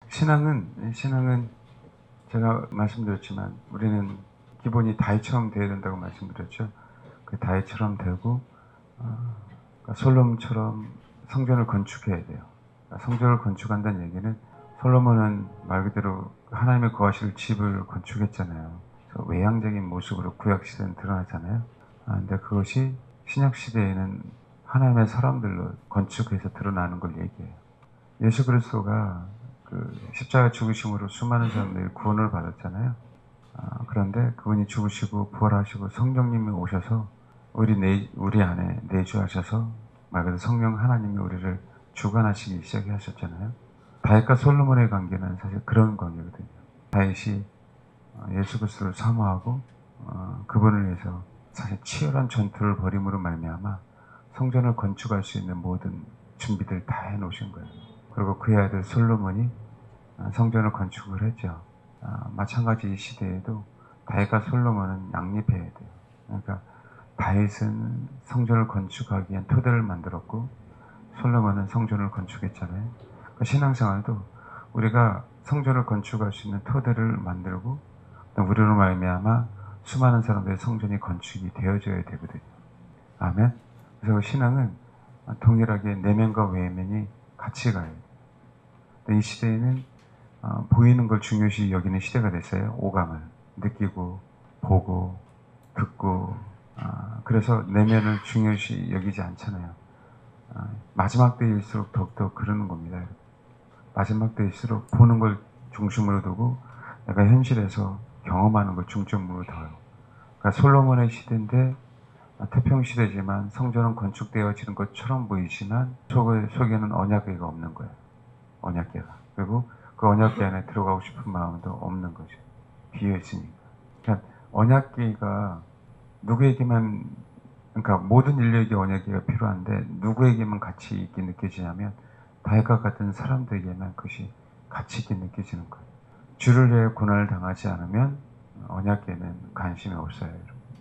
신앙은 제가 말씀드렸지만 우리는 기본이 다윗처럼 되어야 된다고 말씀드렸죠. 그 다윗처럼 되고 그러니까 솔로몬처럼 성전을 건축해야 돼요. 그러니까 성전을 건축한다는 얘기는 솔로몬은 말 그대로 하나님의 거하실 집을 건축했잖아요. 그래서 외향적인 모습으로 구약 시대는 드러나잖아요. 근데 그것이 신약 시대에는 하나님의 사람들로 건축해서 드러나는 걸 얘기해요. 예수 그리스도가 그 십자가 죽으심으로 수많은 사람들이 구원을 받았잖아요. 그런데 그분이 죽으시고 부활하시고 성령님이 오셔서 우리 안에 내주하셔서 말 그대로 성령 하나님이 우리를 주관하시기 시작하셨잖아요. 다윗과 솔로몬의 관계는 사실 그런 관계거든요. 다윗이 예수 그리스도를 사모하고 그분을 위해서 사실 치열한 전투를 벌임으로 말미암아 성전을 건축할 수 있는 모든 준비들 다 해놓으신 거예요. 그리고 그의 아들 솔로몬이 성전을 건축을 했죠. 마찬가지 이 시대에도 다윗과 솔로몬은 양립해야 돼요. 그러니까 다윗은 성전을 건축하기 위한 토대를 만들었고 솔로몬은 성전을 건축했잖아요. 그러니까 신앙생활도 우리가 성전을 건축할 수 있는 토대를 만들고 우리로 말미암아 수많은 사람들의 성전이 건축이 되어져야 되거든요. 아멘. 그래서 신앙은 동일하게 내면과 외면이 같이 가야 돼요. 이 시대에는 보이는 걸 중요시 여기는 시대가 됐어요. 오감을 느끼고 보고 듣고 그래서 내면을 중요시 여기지 않잖아요. 마지막 때일수록 더욱더 그러는 겁니다. 마지막 때일수록 보는 걸 중심으로 두고 내가 현실에서 경험하는 걸 중점으로 둬요. 그러니까 솔로몬의 시대인데 태평 시대지만 성전은 건축되어지는 것처럼 보이지만 속에는 언약궤가 없는 거예요. 언약궤가. 그리고 그 언약궤 안에 들어가고 싶은 마음도 없는 거죠. 비어 있으니까. 그러니까 언약궤가 누구에게만, 그러니까 모든 인류에게 언약궤가 필요한데 누구에게만 가치 있게 느껴지냐면 다윗과 같은 사람들에게만 그것이 가치 있게 느껴지는 거예요. 주를 위해 고난을 당하지 않으면 언약궤는 관심이 없어요.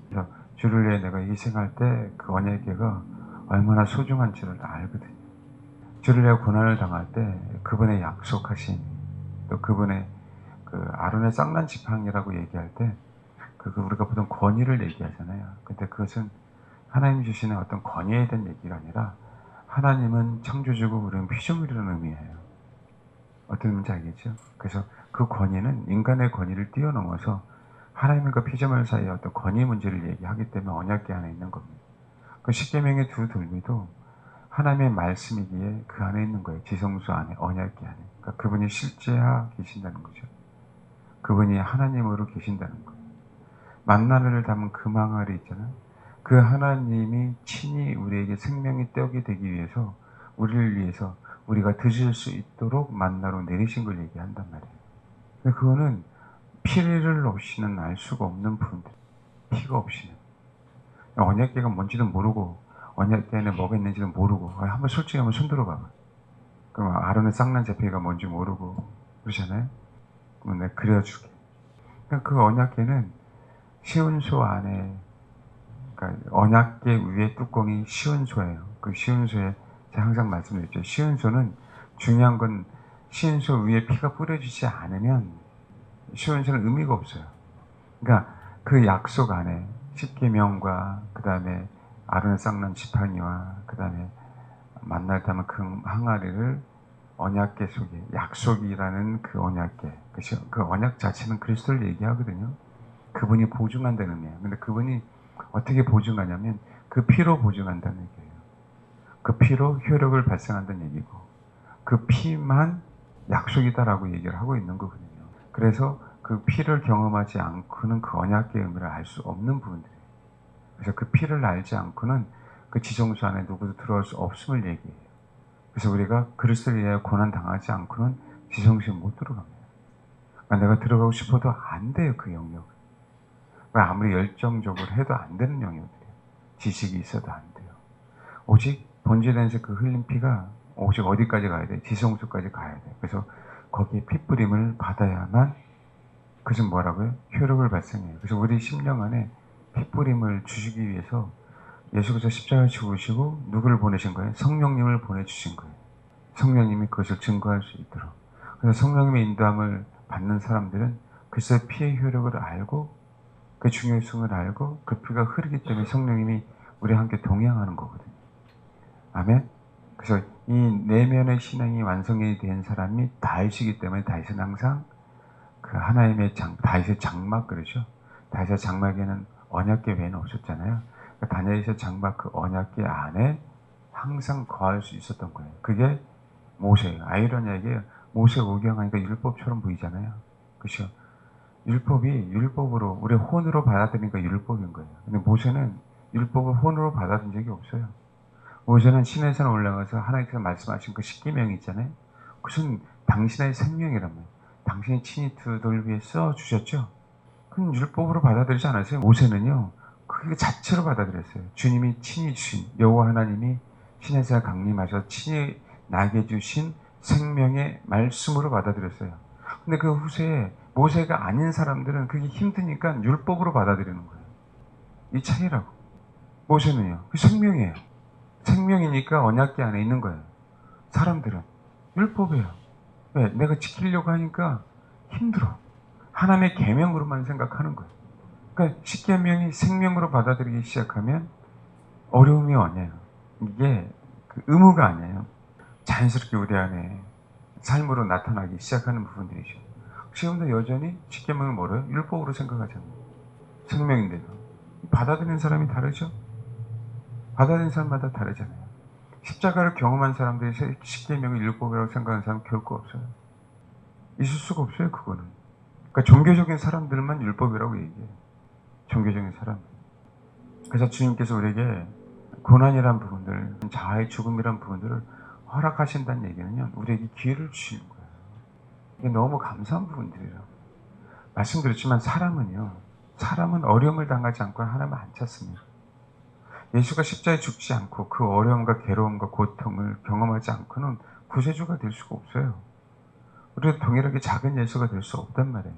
그래서 주를 위해 내가 희생할 때 그 언약궤가 얼마나 소중한지를 알거든요. 주를 위해 고난을 당할 때 그분의 약속하신 또 그분의 그 아론의 쌍난 지팡이라고 얘기할 때 우리가 보통 권위를 얘기하잖아요. 근데 그것은 하나님 주시는 어떤 권위에 대한 얘기가 아니라 하나님은 창조주고 우리는 피조물이라는 의미예요. 어떤 의미인지 알겠죠? 그래서 그 권위는 인간의 권위를 뛰어넘어서 하나님과 피조물 사이의 어떤 권위 문제를 얘기하기 때문에 언약궤 안에 있는 겁니다. 그 십계명의 두 돌미도 하나님의 말씀이기에 그 안에 있는 거예요. 지성소 안에, 언약궤 안에. 그러니까 그분이 실제하 계신다는 거죠. 그분이 하나님으로 계신다는 거예요. 만나를 담은 그 망아리 있잖아요. 그 하나님이 친히 우리에게 생명의 떡이 되기 위해서 우리를 위해서 우리가 드실 수 있도록 만나로 내리신 걸 얘기한단 말이에요. 근데 그거는 피를 없이는 알 수가 없는 부분들. 피가 없이는. 언약궤가 뭔지도 모르고 언약궤 안에 뭐가 있는지도 모르고 한번 솔직히 한번 손들어 봐. 그럼 아론의 쌍난 제패가 뭔지 모르고 그러잖아요. 그럼 내가 그려줄게. 그러니까 그 언약궤는 시온소 안에, 그러니까 언약궤 위에 뚜껑이 시온소예요. 그 시온소에 제가 항상 말씀드렸죠. 시온소는 중요한 건 시온소 위에 피가 뿌려지지 않으면 시온소는 의미가 없어요. 그러니까 그 약속 안에 십계명과 그 다음에 아론의 쌍난 지팡이와 그 다음에 만날 담은 그 항아리를 언약궤 속에 약속이라는 그 언약궤, 그 언약 자체는 그리스도를 얘기하거든요. 그분이 보증한다는 의미예요. 근데 그분이 어떻게 보증하냐면 그 피로 보증한다는 얘기예요. 그 피로 효력을 발생한다는 얘기고 그 피만 약속이다라고 얘기를 하고 있는 거거든요. 그래서 그 피를 경험하지 않고는 그 언약궤의 의미를 알 수 없는 부분들이에요. 그래서 그 피를 알지 않고는 그 지성소 안에 누구도 들어갈 수 없음을 얘기해요. 그래서 우리가 그리스도를 위하여 고난 당하지 않고는 지성소에 못 들어갑니다. 그러니까 내가 들어가고 싶어도 안 돼요, 그 영역은. 아무리 열정적으로 해도 안 되는 영역들이에요. 지식이 있어도 안 돼요. 오직 번제단에서 그 흘린 피가 오직 어디까지 가야 돼? 지성소까지 가야 돼. 그래서 거기에 핏부림을 받아야만 그것은 뭐라고요? 효력을 발생해요. 그래서 우리 심령 안에 핏부림을 주시기 위해서 예수께서 십자가에 죽으시고 누구를 보내신 거예요? 성령님을 보내주신 거예요. 성령님이 그것을 증거할 수 있도록. 그래서 성령님의 인도함을 받는 사람들은 그리스도의 피의 효력을 알고 그 중요성을 알고 그 피가 흐르기 때문에 성령님이 우리와 함께 동행하는 거거든요. 아멘. 그래서 이 내면의 신앙이 완성이 된 사람이 다윗이기 때문에 다윗은 항상 그 하나님의 다윗의 장막 그러죠. 다윗의 장막에는 언약궤 외에는 없었잖아요. 그러니까 다니엘의 장막 그 언약궤 안에 항상 거할 수 있었던 거예요. 그게 모세예요. 아이러니하게 모세 오경하니까 율법처럼 보이잖아요. 그렇죠? 율법이 율법으로 우리 혼으로 받아들이니까 율법인 거예요. 근데 모세는 율법을 혼으로 받아들인 적이 없어요. 모세는 시내산 올라가서 하나님께서 말씀하신 그 십계명이 있잖아요. 그것은 당신의 생명이란 말이에요. 당신이 친히 두 돌 위에 써 주셨죠. 그건 율법으로 받아들이지 않았어요. 모세는요, 그 자체로 받아들였어요. 주님이 친히 주신 여호와 하나님이 시내산 강림하셔서 친히 나게 주신 생명의 말씀으로 받아들였어요. 근데 그 후세에 모세가 아닌 사람들은 그게 힘드니까 율법으로 받아들이는 거예요. 이 차이라고. 모세는요, 그 생명이에요. 생명이니까 언약궤 안에 있는 거예요. 사람들은 율법이에요. 왜? 내가 지키려고 하니까 힘들어. 하나님의 계명으로만 생각하는 거예요. 그러니까 십계명이 생명으로 받아들이기 시작하면 어려움이 와요. 이게 그 의무가 아니에요. 자연스럽게 우리 안에 삶으로 나타나기 시작하는 부분들이죠. 지금도 여전히 십계명을 뭐래요? 율법으로 생각하잖아요. 생명인데도 받아들이는 사람이 다르죠. 받아들이는 사람마다 다르잖아요. 십자가를 경험한 사람들이 십계명을 율법이라고 생각하는 사람 결코 없어요. 있을 수가 없어요. 그거는. 그러니까 종교적인 사람들만 율법이라고 얘기해요. 종교적인 사람. 그래서 주님께서 우리에게 고난이란 부분들, 자아의 죽음이란 부분들을 허락하신다는 얘기는요, 우리에게 기회를 주시는 거예요. 이게 너무 감사한 부분들이에요. 말씀드렸지만 사람은 어려움을 당하지 않고 하나님을 안 찾습니다. 예수가 십자가에 죽지 않고 그 어려움과 괴로움과 고통을 경험하지 않고는 구세주가 될 수가 없어요. 우리도 동일하게 작은 예수가 될 수 없단 말이에요.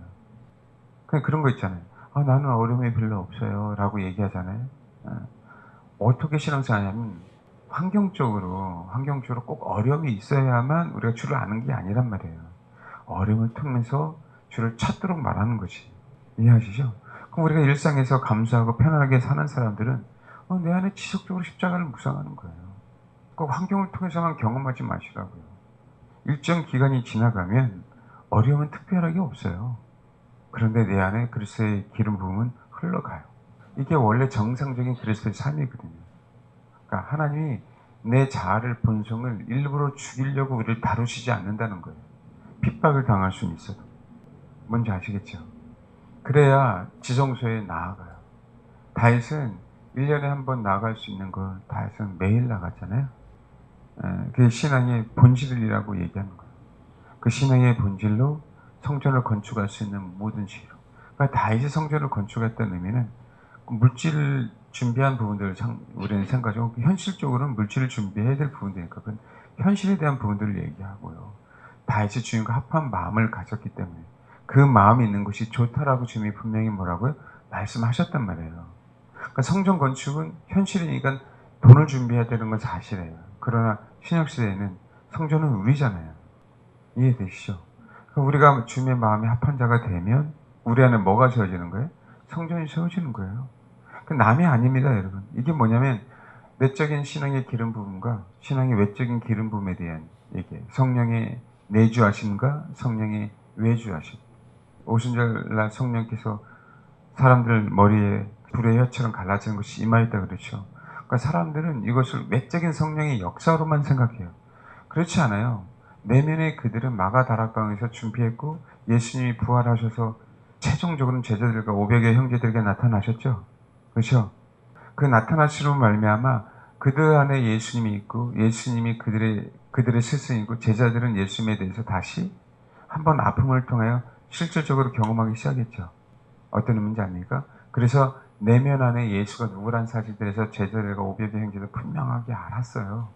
그냥 그런 거 있잖아요. 나는 어려움이 별로 없어요. 라고 얘기하잖아요. 어떻게 신앙생활하냐면 환경적으로 꼭 어려움이 있어야만 우리가 주를 아는 게 아니란 말이에요. 어려움을 통해서 주를 찾도록 말하는 거지. 이해하시죠? 그럼 우리가 일상에서 감사하고 편안하게 사는 사람들은 내 안에 지속적으로 십자가를 묵상하는 거예요. 꼭 환경을 통해서만 경험하지 마시라고요. 일정 기간이 지나가면 어려움은 특별하게 없어요. 그런데 내 안에 그리스도의 기름 부음은 흘러가요. 이게 원래 정상적인 그리스도의 삶이거든요. 그러니까 하나님이 내 자아를 본성을 일부러 죽이려고 우리를 다루시지 않는다는 거예요. 핍박을 당할 수는 있어도. 뭔지 아시겠죠? 그래야 지성소에 나아가요. 다윗은 1년에 한 번 나갈 수 있는 걸 다윗은 매일 나갔잖아요. 그게 신앙의 본질이라고 얘기하는 거예요. 그 신앙의 본질로 성전을 건축할 수 있는 모든 시로. 그러니까 다윗이 성전을 건축했다는 의미는 물질을 준비한 부분들을 우리는 생각하죠. 현실적으로는 물질을 준비해야 될 부분들이니까 그건 현실에 대한 부분들을 얘기하고요. 다윗이 주님과 합한 마음을 가졌기 때문에 그 마음이 있는 것이 좋다라고 주님이 분명히 뭐라고요? 말씀하셨단 말이에요. 그러니까 성전 건축은 현실이니까 돈을 준비해야 되는 건 사실이에요. 그러나 신약시대에는 성전은 우리잖아요. 이해되시죠? 그러니까 우리가 주님의 마음에 합한 자가 되면 우리 안에 뭐가 세워지는 거예요? 성전이 세워지는 거예요. 그 남이 아닙니다, 여러분. 이게 뭐냐면 내적인 신앙의 기름 부음과 신앙의 외적인 기름 부음에 대한 얘기예요. 성령의 내주하심과 성령의 외주하심. 오순절날 성령께서 사람들 머리에 불의 혀처럼 갈라지는 것이 임하였다 그렇죠. 그러니까 사람들은 이것을 외적인 성령의 역사로만 생각해요. 그렇지 않아요. 내면의 그들은 마가다락방에서 준비했고 예수님이 부활하셔서 최종적으로는 제자들과 500의 형제들에게 나타나셨죠. 그렇죠? 그 나타나시로 말미암아 그들 안에 예수님이 있고 예수님이 그들의 스승이고 제자들은 예수님에 대해서 다시 한번 아픔을 통하여 실질적으로 경험하기 시작했죠. 어떤 의미인지 압니까? 그래서 내면 안에 예수가 누구란 사실들에서 제자들과 500의 형제들 분명하게 알았어요.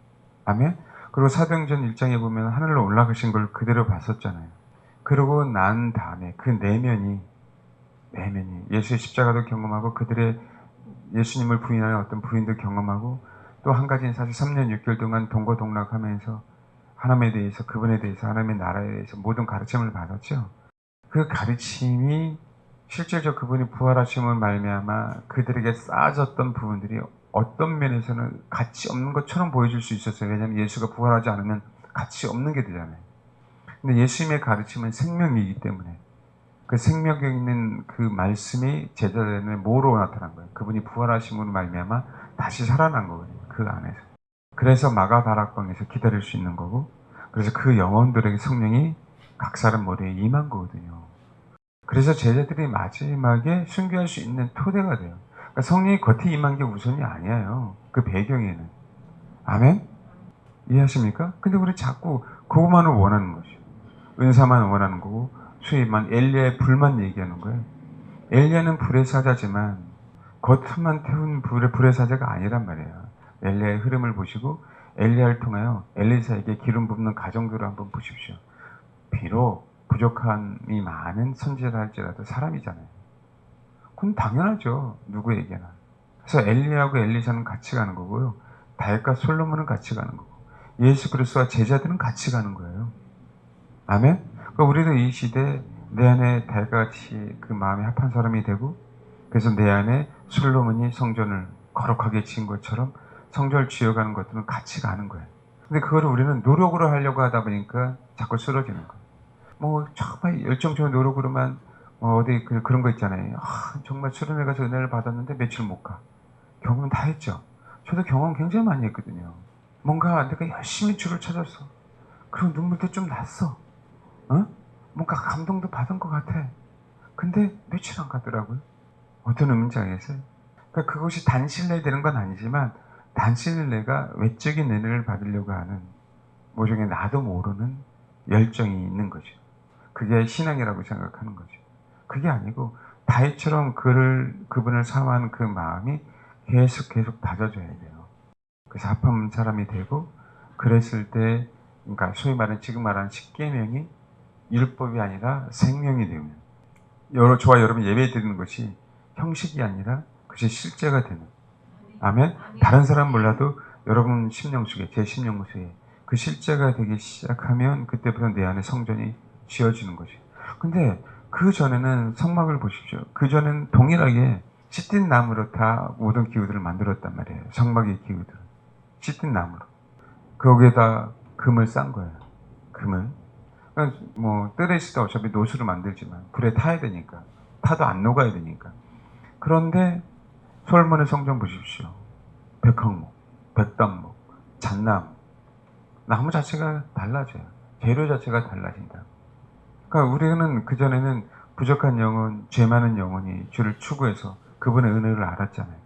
아멘? 그리고 사도행전 1장에 보면 하늘로 올라가신 걸 그대로 봤었잖아요. 그러고 난 다음에 그 내면이 예수의 십자가도 경험하고 그들의 예수님을 부인하는 어떤 부인도 경험하고 또 한 가지는 사실 3년 6개월 동안 동거동락하면서 하나님에 대해서, 그분에 대해서, 하나님의 나라에 대해서 모든 가르침을 받았죠. 그 가르침이 실제로 그분이 부활하심을 말미암아 그들에게 쌓아졌던 부분들이 어떤 면에서는 가치 없는 것처럼 보여질 수 있었어요. 왜냐하면 예수가 부활하지 않으면 가치 없는 게 되잖아요. 근데 예수님의 가르침은 생명이기 때문에 그 생명력 있는 그 말씀이 제자들에게 뭐로 나타난 거예요? 그분이 부활하심으로 말미암아 다시 살아난 거거든요. 그 안에서. 그래서 마가다락방에서 기다릴 수 있는 거고, 그래서 그 영혼들에게 성령이 각 사람 머리에 임한 거거든요. 그래서 제자들이 마지막에 순교할 수 있는 토대가 돼요. 그러니까 성령이 겉에 임한 게 우선이 아니에요. 그 배경에는. 아멘? 이해하십니까? 근데 우리 자꾸 그것만을 원하는 것이요. 은사만 원하는 거고, 수입만, 엘리야의 불만 얘기하는 거예요. 엘리야는 불의 사자지만 겉만 태운 불의 사자가 아니란 말이에요. 엘리야의 흐름을 보시고 엘리야를 통하여 엘리사에게 기름 붓는 가정들을 한번 보십시오. 비록 부족함이 많은 선지자 할지라도 사람이잖아요. 그건 당연하죠. 누구에게나. 그래서 엘리야하고 엘리사는 같이 가는 거고요. 다윗과 솔로몬은 같이 가는 거고, 예수 그리스도와 제자들은 같이 가는 거예요. 아멘? 그러니까 우리도 이 시대에 내 안에 다윗과 같이 그 마음이 합한 사람이 되고, 그래서 내 안에 솔로몬이 성전을 거룩하게 지은 것처럼 성전을 지어가는 것들은 같이 가는 거예요. 근데 그거를 우리는 노력으로 하려고 하다 보니까 자꾸 쓰러지는 거예요. 뭐 정말 열정적인 노력으로만 어디 그런 거 있잖아요. 정말 수련회 가서 은혜를 받았는데 며칠 못 가. 경험 다 했죠. 저도 경험 굉장히 많이 했거든요. 뭔가 내가 열심히 주를 찾았어. 그리고 눈물도 좀 났어. 어? 뭔가 감동도 받은 것 같아. 근데 며칠 안 가더라고요. 어떤 의미인지 알겠어요? 그러니까 그것이 단신례 되는 건 아니지만, 단신례가 외적인 은혜를 받으려고 하는 모종의 나도 모르는 열정이 있는 거죠. 그게 신앙이라고 생각하는 거죠. 그게 아니고 다윗처럼 그분을 사모하는 그 마음이 계속 다져져야 돼요. 그래서 합한 사람이 되고, 그랬을 때, 그러니까 소위 말하는 지금 말하는 십계명이 율법이 아니라 생명이 되면, 저와 여러분 예배 드리는 것이 형식이 아니라 그것이 실제가 되는. 아멘. 다른 사람 몰라도 여러분 심령 속에, 제 심령 속에 그 실제가 되기 시작하면 그때부터 내 안에 성전이 지어지는 거죠. 근데 그 전에는 성막을 보십시오. 그 전에는 동일하게 시틴 나무로 다 모든 기구들을 만들었단 말이에요. 성막의 기구들. 시틴 나무로. 거기에다 금을 싼 거예요. 금을. 그러니까 뭐 뜰에 있을 때 어차피 노수로 만들지만 불에 타야 되니까. 타도 안 녹아야 되니까. 그런데 솔로몬의 성전 보십시오. 백항목, 백단목, 잣나무. 나무 자체가 달라져요. 재료 자체가 달라진다. 그러니까 우리는 그전에는 부족한 영혼, 죄 많은 영혼이 주를 추구해서 그분의 은혜를 알았잖아요.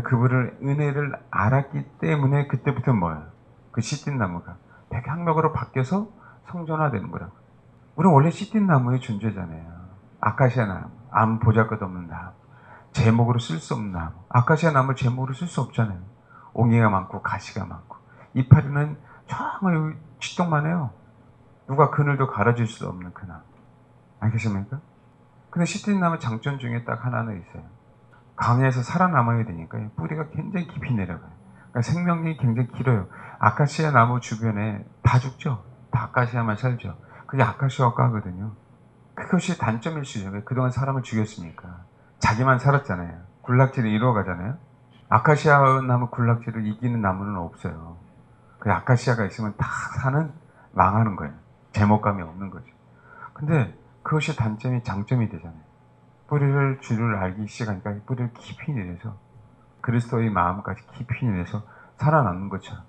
그분의 은혜를 알았기 때문에 그때부터 뭐예요? 그 시틴 나무가 백향목으로 바뀌어서 성전화되는 거라고. 우리는 원래 시틴 나무의 존재잖아요. 아카시아 나무, 아무 보잘것없는 나무, 제목으로 쓸 수 없는 나무. 아카시아 나무를 제목으로 쓸 수 없잖아요. 옹이가 많고 가시가 많고, 이파리는 정말 치통만 해요. 누가 그늘도 갈아줄 수 없는 그 나무. 알겠습니까? 근데 시트린 나무 장점 중에 딱 하나는 있어요. 강에서 살아남아야 되니까 뿌리가 굉장히 깊이 내려가요. 그러니까 생명력이 굉장히 길어요. 아카시아 나무 주변에 다 죽죠. 다 아카시아만 살죠. 그게 아카시아과거든요. 그것이 단점일 수 있어요. 그동안 사람을 죽였으니까. 자기만 살았잖아요. 군락지를 이루어가잖아요. 아카시아 나무 군락지를 이기는 나무는 없어요. 그 아카시아가 있으면 다 사는, 망하는 거예요. 제목감이 없는 거죠. 근데 그것이 단점이 장점이 되잖아요. 뿌리를 주를 알기 시작하니까 뿌리를 깊이 내려서 그리스도의 마음까지 깊이 내려서 살아남는 것처럼,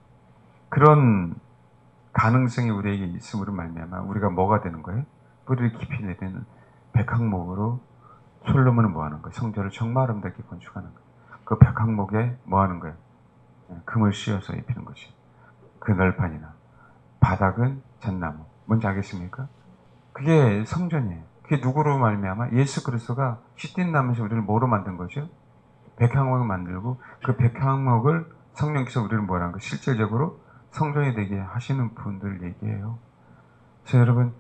그런 가능성이 우리에게 있음으로 말미암아 우리가 뭐가 되는 거예요? 뿌리를 깊이 내리는 백항목으로 솔로몬은 뭐 하는 거예요? 성전을 정말 아름답게 건축하는 거예요. 그 백항목에 뭐 하는 거예요? 금을 씌워서 입히는 것이. 그 널판이나 바닥은 잣나무. 뭔지 알겠습니까? 그게 성전이에요. 그게 누구로 말미암아? 예수 그리스도가 시틴 나무에서 우리를 뭐로 만든 거죠? 백향목을 만들고, 그 백향목을 성령께서 우리를 뭐라는 거? 실질적으로 성전이 되게 하시는 분들 얘기해요. 그래서 여러분,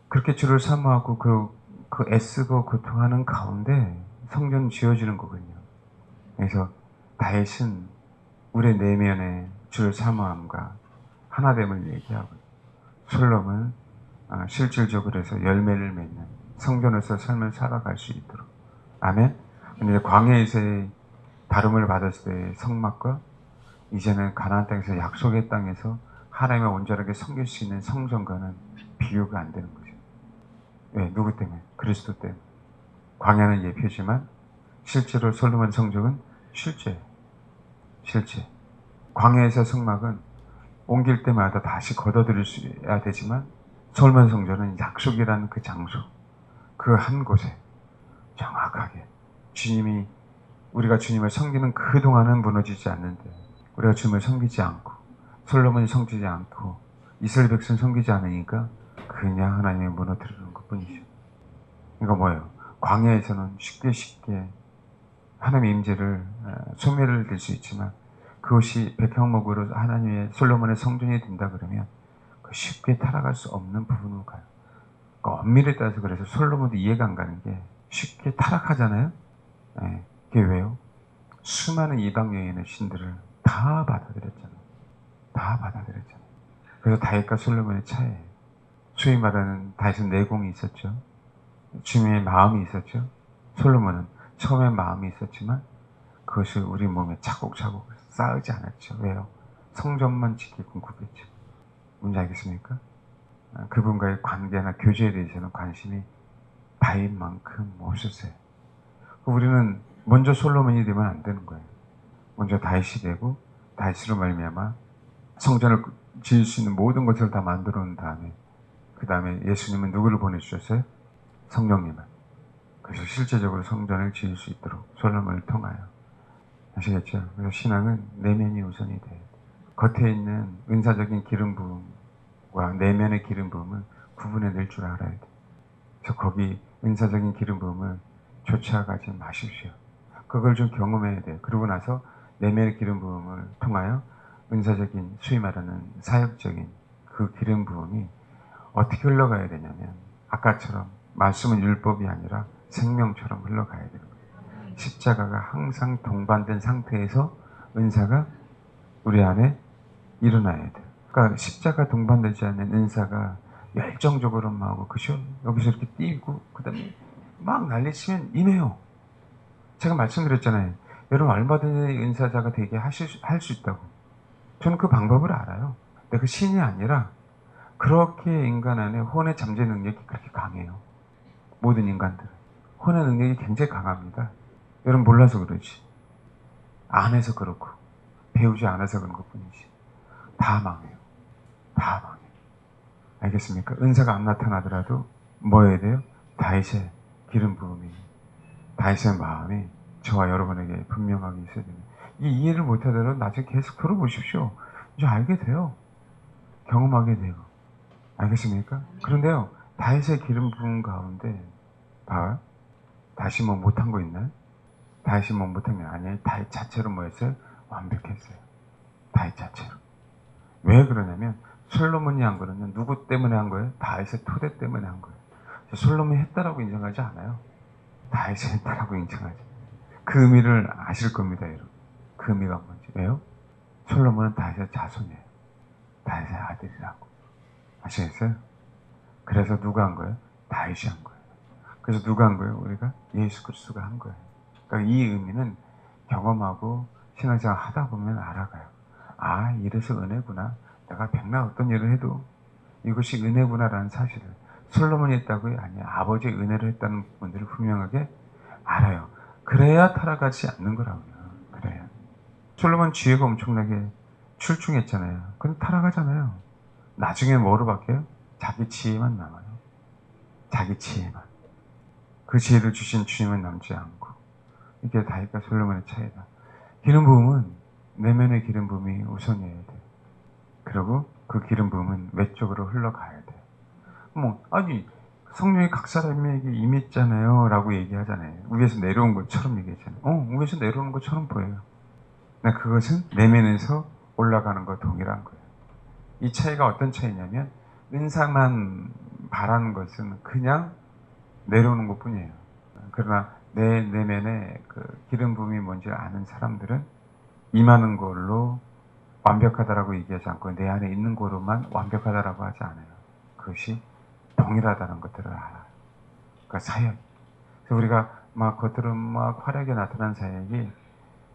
그렇게 주를 사모하고 그 애쓰고 고통하는 가운데 성전 지어지는 거거든요. 그래서 다윗은 우리의 내면에 주를 사모함과 하나됨을 얘기하고, 솔로몬은 실질적으로 해서 열매를 맺는 성전에서 삶을 살아갈 수 있도록. 아멘. 근데 광야에서의 다름을 받았을 때의 성막과 이제는 가나안 땅에서 약속의 땅에서 하나님을 온전하게 섬길 수 있는 성전과는 비교가 안 되는 거죠. 왜? 누구 때문에? 그리스도 때문에. 광야는 예표지만 실제로 솔로몬 성전은 실제. 광야에서 성막은 옮길 때마다 다시 걷어들여야 되지만 솔로몬 성전은 약속이라는 그 장소, 그 한 곳에 정확하게 우리가 주님을 섬기는 그 동안은 무너지지 않는데, 우리가 주님을 섬기지 않고 솔로몬이 섬기지 않고 이스라엘 백성 섬기지 않으니까 그냥 하나님이 무너뜨리는 것뿐이죠. 이거 뭐예요? 광야에서는 쉽게 하나님의 임재를 소멸을 될 수 있지만 그것이 백향목으로 하나님의 솔로몬의 성전이 된다 그러면 쉽게 타락할 수 없는 부분으로 가요. 그러니까 엄밀히 따라서 그래서 솔로몬도 이해가 안 가는 게 쉽게 타락하잖아요. 네. 그게 왜요? 수많은 이방 여인의 신들을 다 받아들였잖아요. 그래서 다윗과 솔로몬의 차이예요. 소위 말하는 다윗은 내공이 있었죠. 주님의 마음이 있었죠. 솔로몬은 처음에 마음이 있었지만 그것을 우리 몸에 차곡차곡 쌓지 않았죠. 왜요? 성전만 지키고 구겼죠. 뭔지 알겠습니까? 그분과의 관계나 교제에 대해서는 관심이 다윗만큼 없었어요. 우리는 먼저 솔로몬이 되면 안 되는 거예요. 먼저 다윗이 되고 다윗으로 말미암아 성전을 지을 수 있는 모든 것을 다 만들어 놓은 다음에 그 다음에 예수님은 누구를 보내주셨어요? 성령님을. 그래서 실제적으로 성전을 지을 수 있도록 솔로몬을 통하여. 아시겠죠? 그래서 신앙은 내면이 우선이 돼요. 겉에 있는 은사적인 기름 부음과 내면의 기름 부음을 구분해낼 줄 알아야 돼요. 그래서 거기 은사적인 기름 부음을 쫓아가지 마십시오. 그걸 좀 경험해야 돼요. 그러고 나서 내면의 기름 부음을 통하여 은사적인, 소위 말하는 사역적인 그 기름 부음이 어떻게 흘러가야 되냐면 아까처럼 말씀은 율법이 아니라 생명처럼 흘러가야 되는 거예요. 십자가가 항상 동반된 상태에서 은사가 우리 안에 일어나야 돼요. 그러니까 십자가 동반되지 않는 은사가 열정적으로 하고 그죠? 여기서 이렇게 뛰고 그 다음에 막 난리치면 임해요. 제가 말씀드렸잖아요. 여러분 얼마든지 은사자가 되게 할 수 있다고. 저는 그 방법을 알아요. 근데 그 신이 아니라 그렇게 인간 안에 혼의 잠재 능력이 그렇게 강해요. 모든 인간들은. 혼의 능력이 굉장히 강합니다. 여러분 몰라서 그러지. 안 해서 그렇고 배우지 않아서 그런 것뿐이지. 다 망해요. 알겠습니까? 은사가 안 나타나더라도 뭐 해야 돼요? 다윗의 기름 부음이, 다윗의 마음이 저와 여러분에게 분명하게 있어야 됩니다. 이 이해를 못하더라도 나중에 계속 들어보십시오. 이제 알게 돼요. 경험하게 돼요. 알겠습니까? 그런데요, 다윗의 기름 부음 가운데 다시 뭐 못한 거 있나요? 다윗이 뭐 못한 게 아니에요. 다윗 자체로 뭐였어요? 완벽했어요. 다윗 자체로. 왜 그러냐면 솔로몬이 한 거는 누구 때문에 한 거예요? 다윗의 토대 때문에 한 거예요. 솔로몬이 했다라고 인정하지 않아요. 다윗이 했다라고 인정하지. 그 의미를 아실 겁니다, 여러분. 그 의미가 뭔지. 왜요? 솔로몬은 다윗의 자손이에요. 다윗의 아들이라고. 아시겠어요? 그래서 누가 한 거예요? 다윗이 한 거예요. 그래서 누가 한 거예요? 우리가? 예수 그리스도가 한 거예요. 그러니까 이 의미는 경험하고 신앙생활 하다 보면 알아가요. 아, 이래서 은혜구나. 내가 백날 어떤 일을 해도 이것이 은혜구나라는 사실을 솔로몬이 했다고요? 아니요. 아버지의 은혜로 했다는 분들을 분명하게 알아요. 그래야 타락하지 않는 거라고요. 그래야. 솔로몬 지혜가 엄청나게 출중했잖아요. 근데 타락하잖아요. 나중에 뭐로 바뀌어요? 자기 지혜만 남아요. 자기 지혜만. 그 지혜를 주신 주님은 남지 않고. 이게 다윗과 솔로몬의 차이다. 기름 부음은 내면의 기름 부음이 우선이어야 돼요. 그리고 그 기름 부음은 외적으로 흘러가야 돼요. 아니 성령이 각 사람에게 임했잖아요 라고 얘기하잖아요. 위에서 내려온 것처럼 얘기하잖아요. 위에서 내려오는 것처럼 보여요. 근데 그것은 내면에서 올라가는 것 동일한 거예요. 이 차이가 어떤 차이냐면 은사만 바라는 것은 그냥 내려오는 것 뿐이에요. 그러나 내 내면에 그 기름 부음이 뭔지 아는 사람들은 임하는 걸로 완벽하다라고 얘기하지 않고 내 안에 있는 거로만 완벽하다라고 하지 않아요. 그것이 동일하다는 것들을 알아. 그러니까 사역. 그래서 우리가 막 겉으로 막 화려하게 나타난 사역이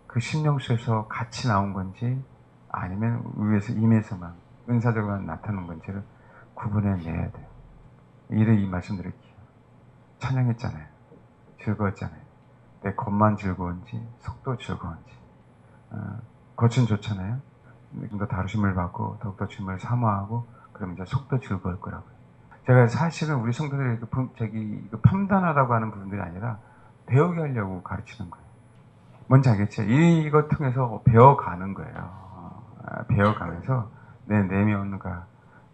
그 심령 속에서 같이 나온 건지 아니면 위에서 임에서만 은사적으로 나타나는 건지를 구분해내야 돼요. 이래 이 말씀드릴게요. 찬양했잖아요. 즐거웠잖아요. 내 겉만 즐거운지 속도 즐거운지. 겉은 좋잖아요. 좀 더 다루심을 받고 더욱더 주님을 사모하고 그러면 이제 속도 즐거울 거라고요. 제가 사실은 우리 성도들이 판단하라고 하는 부분들이 아니라 배우게 하려고 가르치는 거예요. 뭔지 알겠죠? 이것 통해서 배워가는 거예요. 배워가면서 내 내면과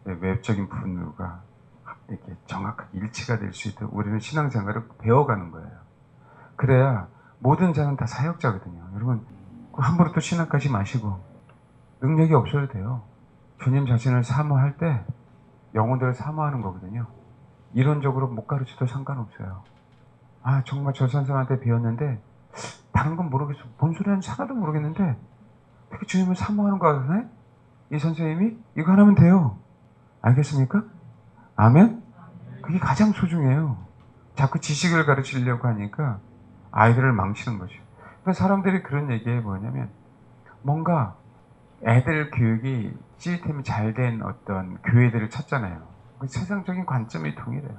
내 외적인 부분과 이렇게 정확하게 일치가 될 수 있도록 우리는 신앙생활을 배워가는 거예요. 그래야 모든 자는 다 사역자거든요. 여러분 함부로 또 신앙까지 마시고 능력이 없어도 돼요. 주님 자신을 사모할 때 영혼들을 사모하는 거거든요. 이론적으로 못 가르쳐도 상관없어요. 아 정말 저 선생한테 배웠는데 다른 건 모르겠어. 뭔 소리 하는지 하나도 모르겠는데 어떻게 주님을 사모하는 거 같네? 이 선생님이 이거 하면 돼요. 알겠습니까? 아멘? 그게 가장 소중해요. 자꾸 지식을 가르치려고 하니까 아이들을 망치는 거죠. 그러니까 사람들이 그런 얘기에 뭐냐면 뭔가 애들 교육이 시스템이 잘 된 어떤 교회들을 찾잖아요. 그 세상적인 관점이 동일해요.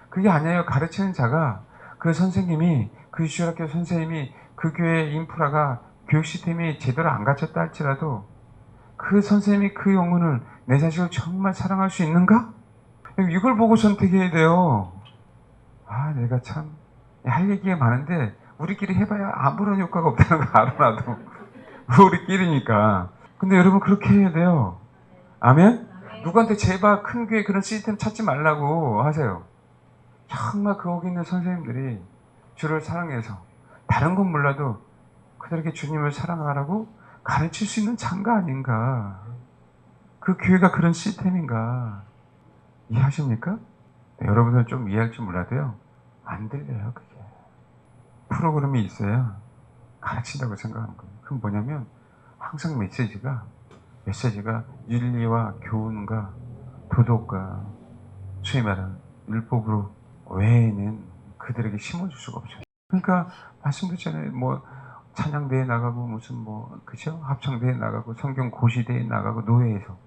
그게 아니에요. 가르치는 자가 그 선생님이 그 유치원학교 선생님이 그 교회 인프라가 교육 시스템이 제대로 안 갖췄다 할지라도 그 선생님이 그 영혼을 내 자식을 정말 사랑할 수 있는가? 이걸 보고 선택해야 돼요. 아 내가 참 할 얘기가 많은데 우리끼리 해봐야 아무런 효과가 없다는 거 알아 나도. 우리끼리니까. 근데 여러분 그렇게 해야 돼요. 아멘? 누구한테 제발 큰 교회 그런 시스템 찾지 말라고 하세요. 정말 거기 있는 선생님들이 주를 사랑해서 다른 건 몰라도 그들에게 주님을 사랑하라고 가르칠 수 있는 장가 아닌가. 그 교회가 그런 시스템인가. 이해하십니까? 네, 여러분은 좀 이해할지 몰라도요. 안 들려요 그게. 프로그램이 있어야 가르친다고 생각하는 거예요. 그럼 뭐냐면 항상 메시지가 윤리와 교훈과 도덕과 소위 말하는 율법으로 외에는 그들에게 심어줄 수가 없어요. 그러니까 말씀드렸잖아요. 뭐 찬양대회 나가고 무슨 뭐 그죠? 합창대회 나가고 성경 고시대회 나가고 노예에서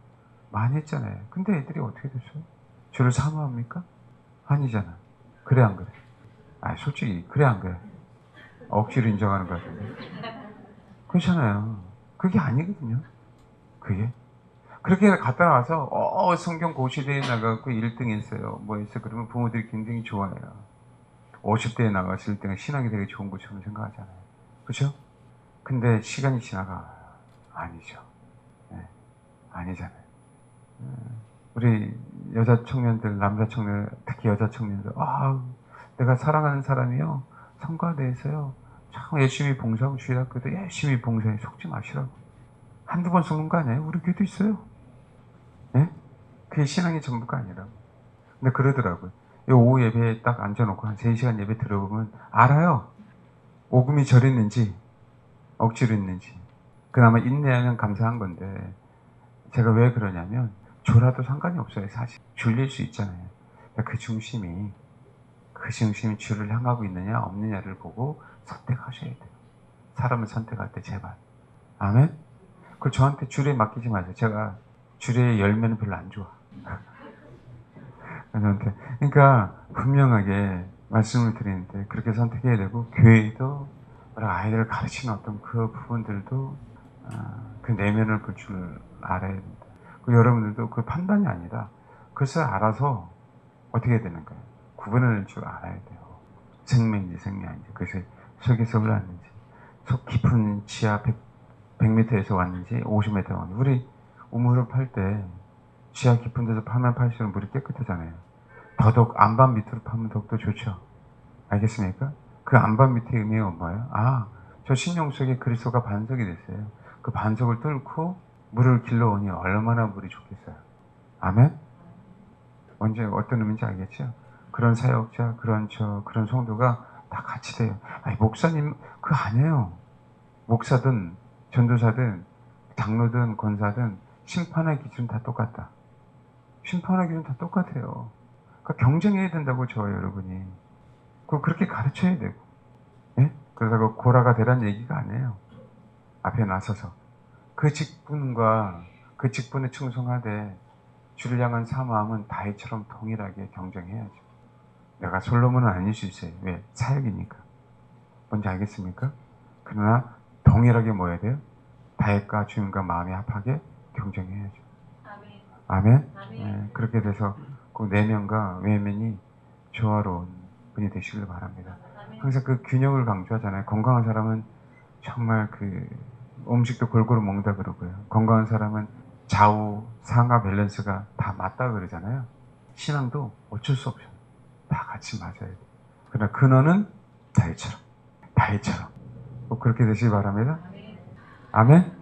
많이 했잖아요. 근데 애들이 어떻게 됐어요? 주를 사모합니까? 아니잖아. 그래 안 그래? 아 솔직히 그래 안 그래? 억지로 인정하는 것 같은데. 그렇잖아요. 그게 아니거든요. 그게. 그렇게 갔다 와서 성경 고시대에 나가고 1등 했어요. 뭐 했어. 그러면 부모들이 굉장히 좋아해요. 50대에 나가서 1등은 신앙이 되게 좋은 것처럼 생각하잖아요. 그렇죠? 근데 시간이 지나가 아니죠. 네. 아니잖아요. 우리 여자 청년들, 남자 청년, 특히 여자 청년들, 내가 사랑하는 사람이요, 성과대에서요, 참 열심히 봉사하고 주일학교도 열심히 봉사해. 속지 마시라고. 한두 번 속는 거 아니에요? 우리 교회도 있어요. 예? 그게 신앙이 전부가 아니라고. 근데 그러더라고요. 이 오후 예배에 딱 앉아놓고 한 3시간 예배 들어보면 알아요. 오금이 절했는지, 억지로 했는지. 그나마 인내하면 감사한 건데, 제가 왜 그러냐면, 졸아도 상관이 없어요, 사실. 졸릴 수 있잖아요. 그러니까 그 중심이 주를 향하고 있느냐, 없느냐를 보고 선택하셔야 돼요. 사람을 선택할 때 제발. 아멘? 그걸 저한테 주례 맡기지 마세요. 제가 주례의 열매는 별로 안 좋아. 저한테. 그러니까 분명하게 말씀을 드리는데 그렇게 선택해야 되고 교회도 아이들을 가르치는 어떤 그 부분들도 그 내면을 볼 줄 알아야 됩니다. 그 여러분들도 그 판단이 아니라 그것을 알아서 어떻게 해야 되는가요? 구분할 줄 알아야 돼요. 생명인지 생명 아닌지, 그것이 속에서 올라왔는지, 속 깊은 지하 100m에서 왔는지 50m 왔는지. 우리 우물을 팔 때 지하 깊은 데서 파면 팔수록 물이 깨끗하잖아요. 더더욱 안반 밑으로 파면 더욱더 좋죠. 알겠습니까? 그 안반 밑의 의미가 뭐예요? 저 신령 속에 그리스도가 반석이 됐어요. 그 반석을 뚫고 물을 길러오니 얼마나 물이 좋겠어요. 아멘? 언제 어떤 의미인지 알겠죠? 그런 사역자, 그런 성도가 다 같이 돼요. 목사님 그거 아니에요. 목사든 전도사든 장로든 권사든 심판의 기준 다 똑같다. 심판하기는 다 똑같아요. 그러니까 경쟁해야 된다고 저와 여러분이. 그렇게 가르쳐야 되고. 예? 그래서 그 고라가 되란 얘기가 아니에요. 앞에 나서서. 그 직분과 그 직분에 충성하되 주를 향한 사모함은 다윗처럼 동일하게 경쟁해야죠. 내가 솔로몬은 아닐 수 있어요. 왜? 사역이니까. 뭔지 알겠습니까? 그러나 동일하게 뭐 해야 돼요? 다윗과 주님과 마음이 합하게 경쟁해야죠. 아멘? 네, 그렇게 돼서 그 내면과 외면이 조화로운 분이 되시길 바랍니다. 항상 그 균형을 강조하잖아요. 건강한 사람은 정말 그 음식도 골고루 먹는다 그러고요. 건강한 사람은 좌우 상하 밸런스가 다 맞다 그러잖아요. 신앙도 어쩔 수 없어요. 다 같이 맞아야 돼요. 그러나 근원은 다윗처럼 꼭 그렇게 되시기 바랍니다. 아멘.